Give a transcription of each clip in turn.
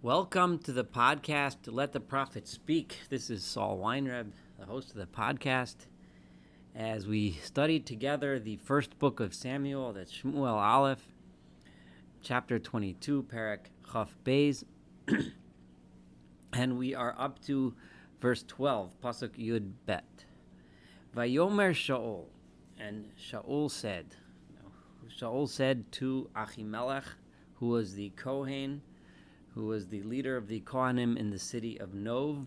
Welcome to the podcast, Let the Prophet Speak. This is Saul Weinreb, the host of the podcast. As we studied together the first book of Samuel, that's Shmuel Aleph, chapter 22, Perek Chaf Beis, and we are up to verse 12, Pasuk Yud Bet. Vayomer Shaul, and Shaul said to Achimelech, who was the Kohen, who was the leader of the Kohanim in the city of Nov.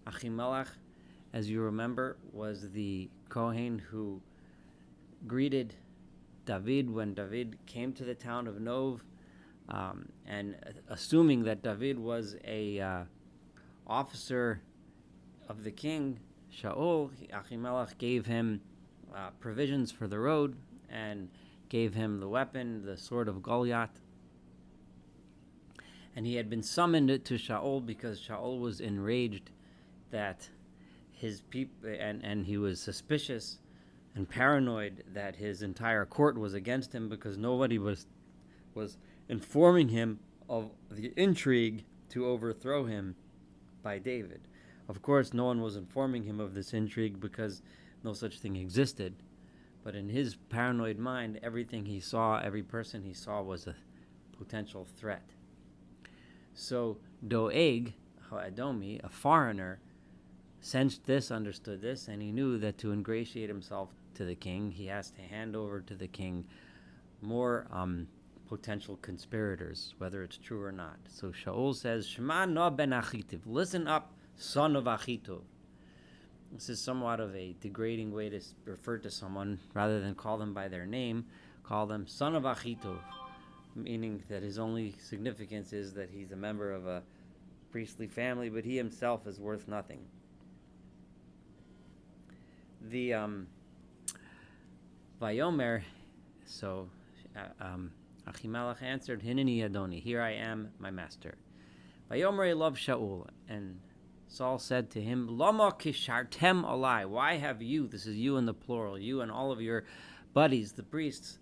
Achimelech, as you remember, was the Kohen who greeted David when David came to the town of Nov, and assuming that David was a officer of the king, Shaul, Achimelech gave him provisions for the road and gave him the weapon, the sword of Goliath. And he had been summoned to Shaul because Shaul was enraged that his people, and he was suspicious and paranoid that his entire court was against him because nobody was informing him of the intrigue to overthrow him by David. Of course, no one was informing him of this intrigue because no such thing existed. But in his paranoid mind, everything he saw, every person he saw was a potential threat. So Doeg, Ha'adomi, a foreigner, sensed this, understood this, and he knew that to ingratiate himself to the king, he has to hand over to the king more potential conspirators, whether it's true or not. So Shaul says, Shema no ben Achitiv, listen up, son of Achitov. This is somewhat of a degrading way to refer to someone. Rather than call them by their name, call them son of Achitov, meaning that his only significance is that he's a member of a priestly family, but he himself is worth nothing. The Vayomer, so Achimelech answered, Hineni Adoni, here I am, my master. Vayomer love Shaul, and Saul said to him, Lama kishartem alai, why have you, this is you in the plural, you and all of your buddies, the priests,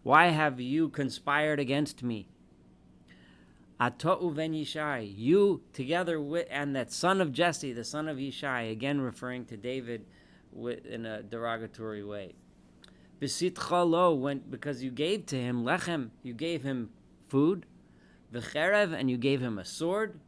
why have you conspired against me? Ato'u ben Yishai, you together with, and that son of Jesse, the son of Yishai, again referring to David in a derogatory way. Besitcha lo, because you gave to him lechem, you gave him food, v'cherev, and you gave him a sword,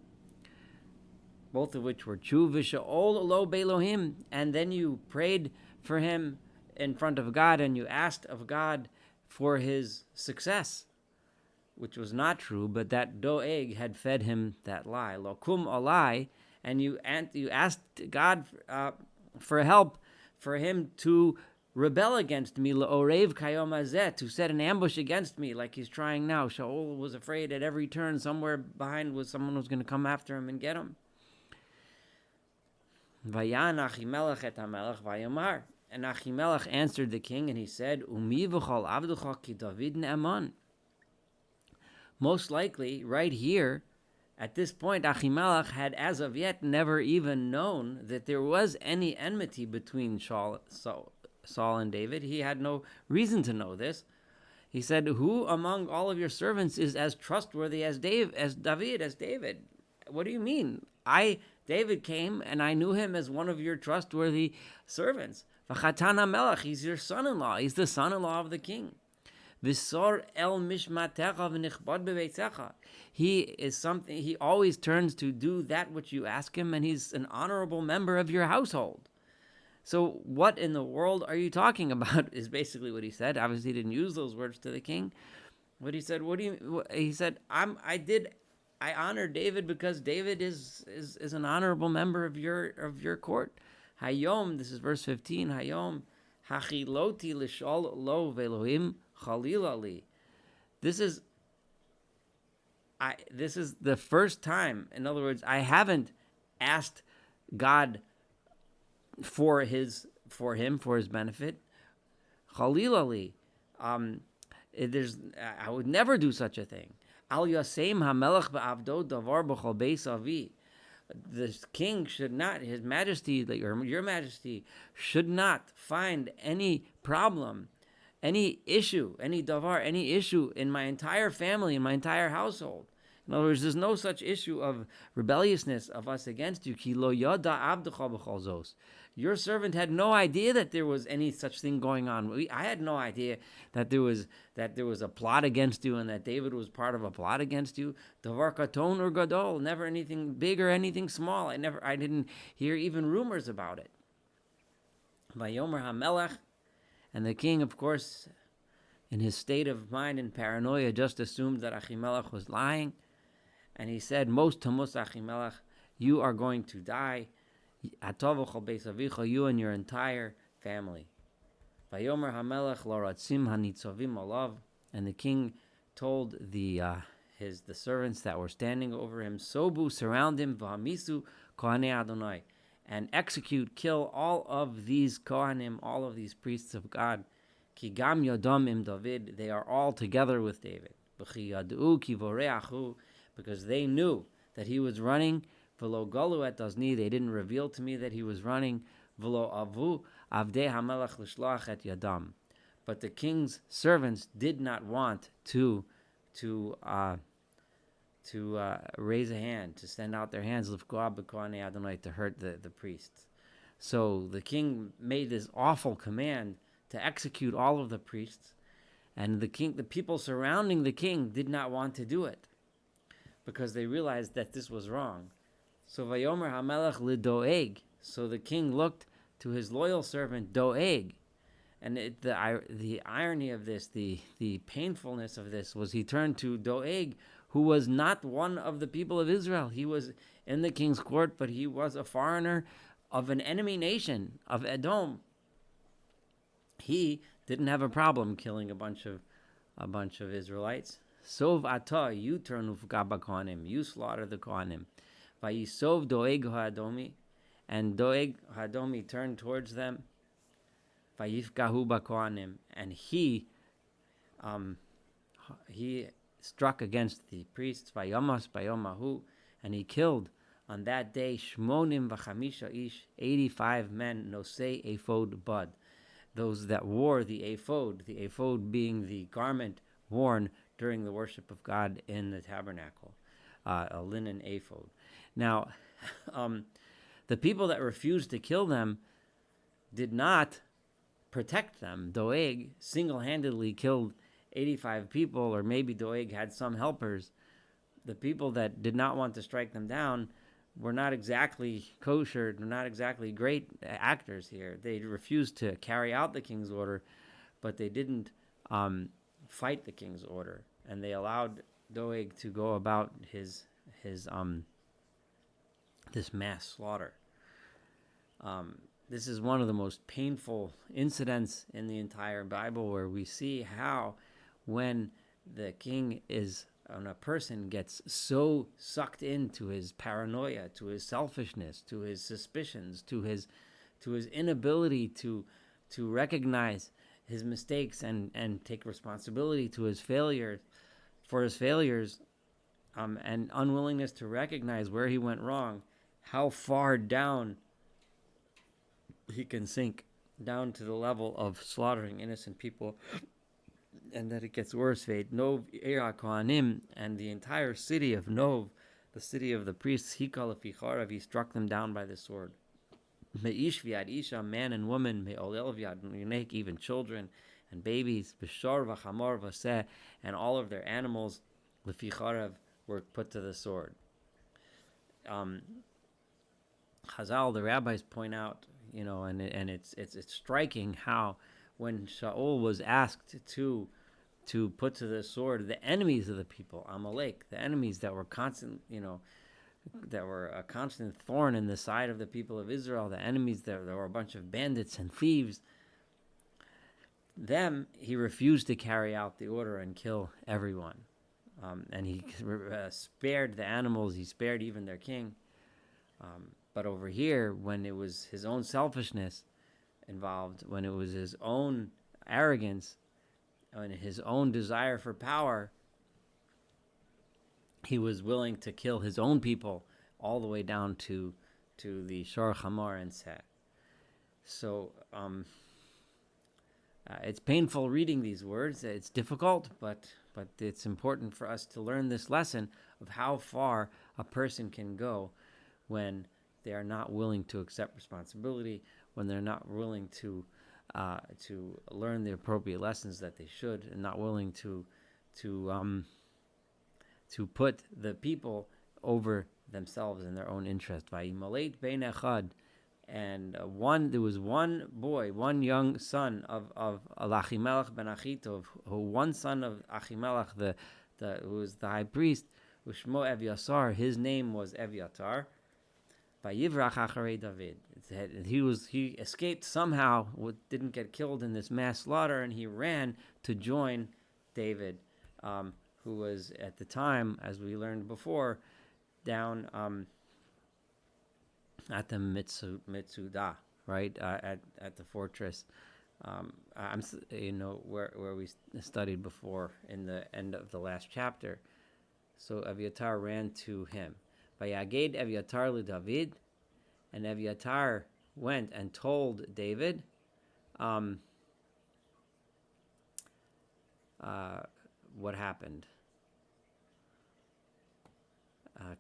both of which were true, v'sha'ol lo belohim, and then you prayed for him in front of God, and you asked of God for his success, which was not true, but that Doeg had fed him that lie. Lokum alai, and you asked God for help for him to rebel against me, la'orev kayom hazeh, to set an ambush against me like he's trying now. Shaul was afraid at every turn somewhere behind was someone was going to come after him and get him. Vayan Achimelech et hamelech vayomar. And Achimelech answered the king, and he said, Umi v'chol avducha ki David ne'aman. Most likely, right here, at this point, Achimelech had as of yet never even known that there was any enmity between Saul and David. He had no reason to know this. He said, who among all of your servants is as trustworthy as David? What do you mean? David came, and I knew him as one of your trustworthy servants. V'chatan HaMelech, he's your son-in-law. He's the son-in-law of the king. V'sor el mishmatecha v'nichbad bebeitzecha. He always turns to do that which you ask him, and he's an honorable member of your household. So what in the world are you talking about is basically what he said. Obviously, he didn't use those words to the king. But he said, he said, I honor David because David is an honorable member of your court. Hayom, this is verse 15. Hayom, hachiloti lishol lo ve'elohim chalilali. This is the first time. In other words, I haven't asked God for his benefit. Chalilali. I would never do such a thing. Al Yasem HaMelech Ba'avdo Davar B'chol Beis Avi. The king should not, his majesty, or your majesty, should not find any problem, any issue, any davar, any issue in my entire family, in my entire household. In other words, there's no such issue of rebelliousness of us against you. Ki lo yada abdecha b'chol zos. Your servant had no idea that there was any such thing going on. I had no idea that there was a plot against you and that David was part of a plot against you. Davar katon or gadol, never anything big or anything small. I didn't hear even rumors about it. Vayomer hamelech, and the king, of course, in his state of mind and paranoia, just assumed that Achimelech was lying. And he said, Most tamus Achimelech, you are going to die. You and your entire family. Vayomer hamelech lo ratzim hanitzovim olav. And the king told the servants that were standing over him, Sobu, surround him, v'hamisu kohanei Adonai, and execute, kill all of these kohanim, all of these priests of God. Ki gam yodam im David, they are all together with David. V'chi yadu ki voreachu, because they knew that he was running. V'lo galu et ozni, they didn't reveal to me that he was running. V'lo avu avdei hamelech l'shloach et yadam. But the king's servants did not want to raise a hand, to send out their hands, l'fkoa b'kohanei Adonai, to hurt the priests. So the king made this awful command to execute all of the priests, and the people surrounding the king did not want to do it because they realized that this was wrong. So Vayomer hamelech lidoeg. So the king looked to his loyal servant Doeg, and the irony of this, the painfulness of this, was he turned to Doeg, who was not one of the people of Israel. He was in the king's court, but he was a foreigner of an enemy nation, of Edom. He didn't have a problem killing a bunch of Israelites. Sov ata, you turn ufgaba kohanim, you slaughter the kohanim. Vayisov Doeg ha'adomi, and Doeg ha'adomi turned towards them. Vayifgahu ba'kohanim, and he struck against the priests. Vayamas bayomahu, and he killed on that day shmonim v'chamisha ish, 85 men, nosei ephod bud, those that wore the ephod being the garment worn during the worship of God in the tabernacle, a linen ephod. Now, the people that refused to kill them did not protect them. Doeg single-handedly killed 85 people, or maybe Doeg had some helpers. The people that did not want to strike them down were not exactly kosher, not exactly great actors here. They refused to carry out the king's order, but they didn't fight the king's order, and they allowed Doeg to go about his this mass slaughter. This is one of the most painful incidents in the entire Bible, where we see how when a person gets so sucked into his paranoia, to his selfishness, to his suspicions, to his inability to recognize his mistakes and take responsibility for his failures, and unwillingness to recognize where he went wrong, how far down he can sink down to the level of slaughtering innocent people, and that it gets worse. Nov Era Kohanim, and the entire city of Nov, the city of the priests, Hikal Ficharav, he struck them down by the sword. Me'ish v'yad isha, man and woman, me'olel v'yad yunek, even children and babies, v'shor v'chamor v'seh, and all of their animals, l'ficharav, were put to the sword. Chazal, the rabbis point out, and it's striking how when Shaul was asked to put to the sword the enemies of the people, Amalek, the enemies that were that were a constant thorn in the side of the people of Israel, the enemies that were a bunch of bandits and thieves, he refused to carry out the order and kill everyone. And he spared the animals, he spared even their king. But over here, when it was his own selfishness involved, when it was his own arrogance and his own desire for power, he was willing to kill his own people all the way down to the Shor Chamor and Seh. So it's painful reading these words. It's difficult, but but it's important for us to learn this lesson of how far a person can go when they are not willing to accept responsibility, when they're not willing to learn the appropriate lessons that they should, and not willing to put the people over themselves and their own interest. And there was one boy, one young son of Achimelech ben Achitov, one son of Achimelech, who was the high priest, Ushmo Evyatar. His name was Evyatar. Vayivrach acharei David. He escaped somehow, didn't get killed in this mass slaughter, and he ran to join David, who was at the time, as we learned before, down at the Mitsuda, right, at the fortress. Where we studied before in the end of the last chapter. So Evyatar ran to him. Vayaged Evyatar le David, and Evyatar went and told David, what happened.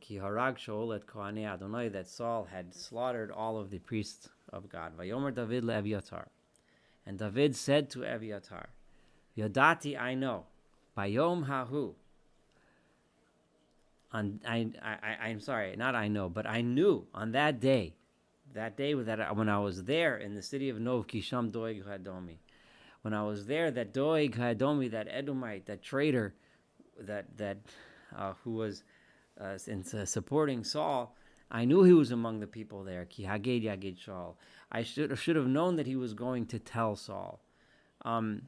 Ki harag Shaul et Kohanei Adonai, that Saul had slaughtered all of the priests of God. Vayomer David le Evyatar, and David said to Evyatar, Yodati, I know, Bayom hahu. I'm sorry, not I know, but I knew on that day when I was there in the city of Nov, Kisham Doeg Hadomi, when I was there, that Doeg Hadomi, that Edomite, that traitor, who was supporting Saul, I knew he was among the people there. Ki Haged Yaged Shaul. I should have known that he was going to tell Saul. Anochi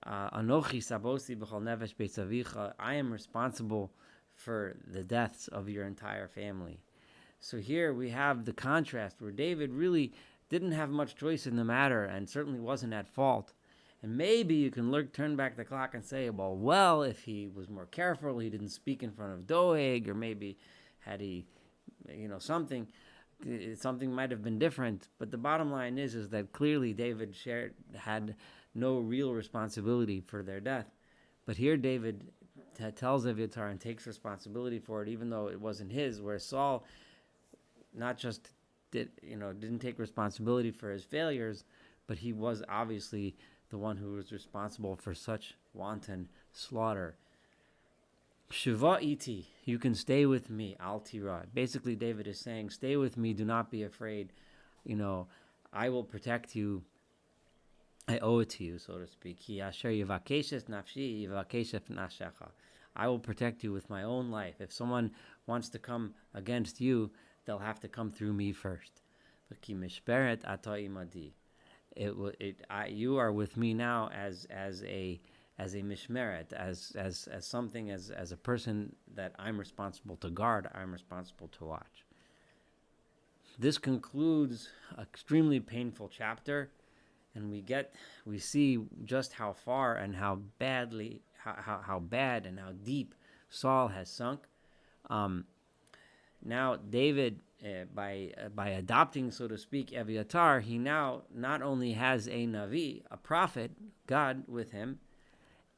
Sabosi B'chol Nefesh Beis Avicha. I am responsible for the deaths of your entire family. So here we have the contrast where David really didn't have much choice in the matter and certainly wasn't at fault. And maybe you can turn back the clock and say, well, if he was more careful, he didn't speak in front of Doeg, or maybe had he, something might have been different. But the bottom line is that clearly David had no real responsibility for their death. But here David tells Evyatar and takes responsibility for it, even though it wasn't his, where Saul not just didn't take responsibility for his failures, but he was obviously the one who was responsible for such wanton slaughter. Shiva iti, you can stay with me, al tira. Basically, David is saying, stay with me, do not be afraid. I will protect you. I owe it to you, so to speak. I will protect you with my own life. If someone wants to come against you, they'll have to come through me first. You are with me now as a mishmeret, as something, as a person that I'm responsible to guard, I'm responsible to watch. This concludes an extremely painful chapter, and we see just how far and how badly, how bad and how deep Saul has sunk. Now David, by adopting, so to speak, Evyatar, he now not only has a Navi, a prophet, God with him,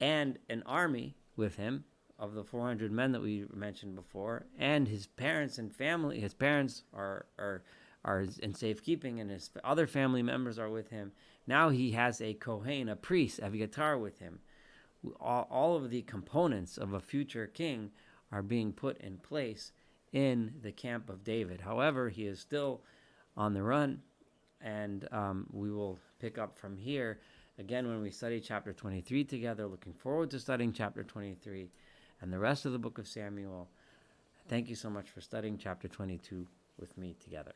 and an army with him of the 400 men that we mentioned before, and his parents and family. His parents are in safekeeping, and his other family members are with him. Now he has a Kohen, a priest, Evyatar, with him. All of the components of a future king are being put in place in the camp of David. However, he is still on the run, and we will pick up from here again when we study chapter 23 together. Looking forward to studying chapter 23 and the rest of the book of Samuel. Thank you so much for studying chapter 22 with me together.